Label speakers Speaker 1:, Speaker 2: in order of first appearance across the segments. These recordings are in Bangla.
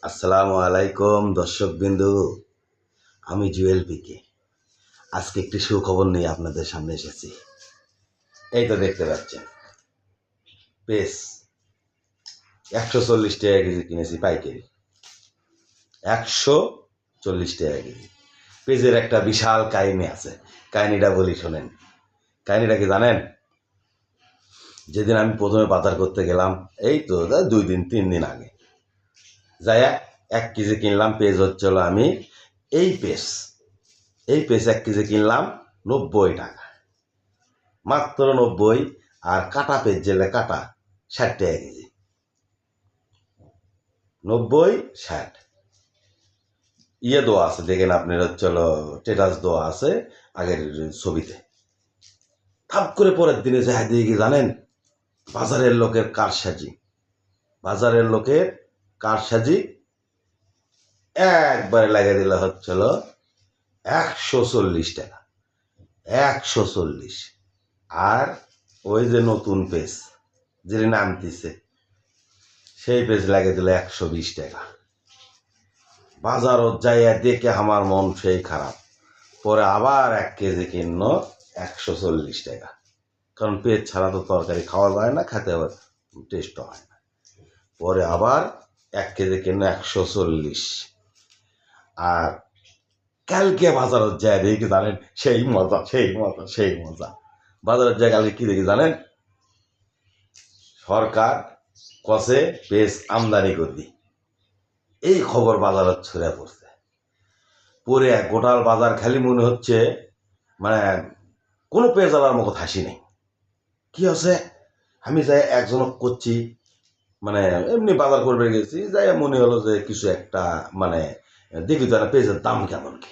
Speaker 1: আসসালামু আলাইকুম দর্শকবৃন্দু, আমি জুয়েল পিকে। আজকে একটি সুখবর নিয়ে আপনাদের সামনে এসেছি। এই তো দেখতে পাচ্ছেন, পেঁয়াজ 140 টাকা কেজি কিনেছি পাইকারি। 140 টাকা কেজি পেঁয়াজের একটা বিশাল কাহিনী আছে। কাহিনীটা বলি শোনেন। কাহিনীটা কি জানেন? যেদিন আমি প্রথমে বাজার করতে গেলাম, এই তো 2-3 দিন আগে, যাই 1 কেজি কিনলাম পেঁয়াজ। হচ্ছিল আমি এই পেঁয়াজ 1 কেজি কিনলাম 90 টাকা, মাত্র 90। আর কাটা পেঁয়াজ যেলে কাটা 60 টাকা কেজি। 90-60 দেওয়া আছে, দেখেন আপনার হচ্ছিল স্ট্যাটাস দেওয়া আছে আগের ছবিতে। থাপ করে পরের দিনে যাই দিয়ে জানেন, বাজারের লোকের কারসাজি একবারে লাগিয়ে দিলে হচ্ছিল 140 টাকা। 140। আর ওই যে নতুন পেজ যেটা নামতিছে, সেই পেজ লাগিয়ে দিল 120 টাকা। বাজারত যাইয়া দেখে আমার মন সেই খারাপ। পরে আবার 1 কেজি কিন্ন 140 টাকা। কারণ পেঁয়াজ ছাড়া তো তরকারি খাওয়া যায় না, খেতে টেস্টও হয় না। পরে আবার 1 কেজি কিন্ন 140। আর কালকে বাজারত যায় দেখি জানেন, সেই মজা। বাজারত যায় কালকে কি দেখি জানেন? সরকার কষে পেঁয়াজ আমদানি করবি, এই খবর বাজারত ছড়ে পড়ছে। পরে গোটাল বাজার খালি মনে হচ্ছে মানে কোনো পেঁয়াজালার মতো হাসি নেই। কি আছে, আমি যাই একজনক করছি, মানে এমনি বাজার করবে গেছি, যাই মনে হলো যে কিছু একটা মানে দেখি তো একটা পেঁয়াজের দাম কেমন কি।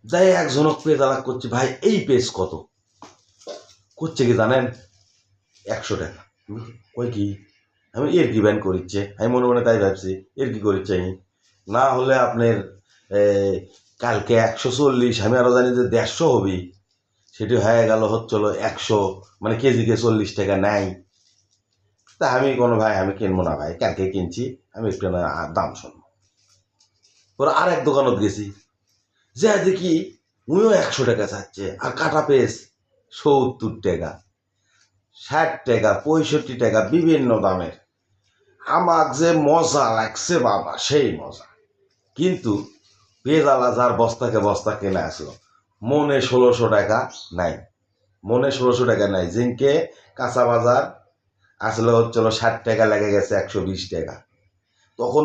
Speaker 1: যাই একজনক পেঁয়াজালা করছি, ভাই এই পেঁয়াজ কত? করছে কি জানেন? 100 টাকা। ওই কি, আমি এর কি ব্যান করিচ্ছে, আমি মনে মনে তাই ভাবছি এর কি করিচ্ছে। আমি না হলে আপনার কালকে 140, আমি আরো জানি যে 150 হবি, সেটি হয়ে গেল হচ্ছিল 100, মানে কেজিকে 40 টাকা নেয়। তা আমি কোনো ভাই আমি কিনবো না ভাই, কালকে কিনছি, আমি একটু না দাম শুনবো। ওরা আর এক দোকানত গেছি, যে দেখি উনিও 100 টাকা চাচ্ছে, আর কাটা পেঁয়াজ 70 টাকা, 60 টাকা, 65 টাকা, বিভিন্ন দামের। আমার যে মজা লাগছে বাবা, সেই মজা। কিন্তু পেঁয়াজালা যার বস্তা কেনা আসলো, মনে 1600 টাকা নাই। জিনকে কাঁচা বাজার আসলে হচ্ছিল 60 টাকা, লেগে গেছে 120 টাকা। তখন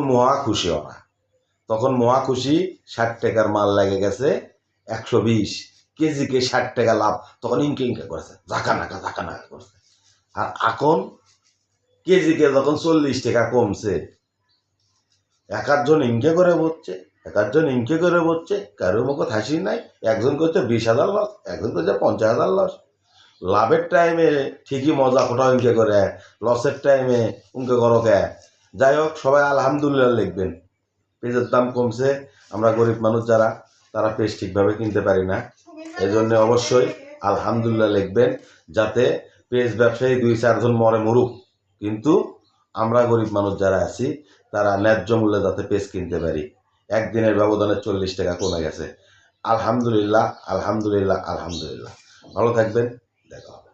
Speaker 1: মহা খুশি 60 টাকার মাল লেগে গেছে 120, কেজিকে 60 টাকা লাভ। তখন ইনকে করেছে, ঝাঁকা নাকা করছে। আর এখন কেজিকে যখন 40 টাকা কমছে, একজন ইনকে করে বসছে, কারোর মুখে হাসি নাই। একজন করছে 20,000 লস, একজন করছে 50,000 লস। লাভের টাইমে ঠিকই মজা কোথাও ইনকে করে, লসের টাইমে উনকে করো কে। যাই হোক, সবাই আলহামদুলিল্লাহ লিখবেন। পেঁয়াজের দাম কমছে, আমরা গরিব মানুষ যারা, তারা পেঁয়াজ ঠিকভাবে কিনতে পারি না। এই জন্য অবশ্যই আলহামদুলিল্লাহ লিখবেন, যাতে পেঁয়াজ ব্যবসায়ী 2-4 জন মরুক, কিন্তু আমরা গরিব মানুষ যারা আছি তারা ন্যায্য মূল্যে যাতে পেঁয়াজ কিনতে পারি। একদিনের ব্যবধানে 40 টাকা কমে গেছে। আলহামদুলিল্লাহ। ভালো থাকবেন, দেখা হবে।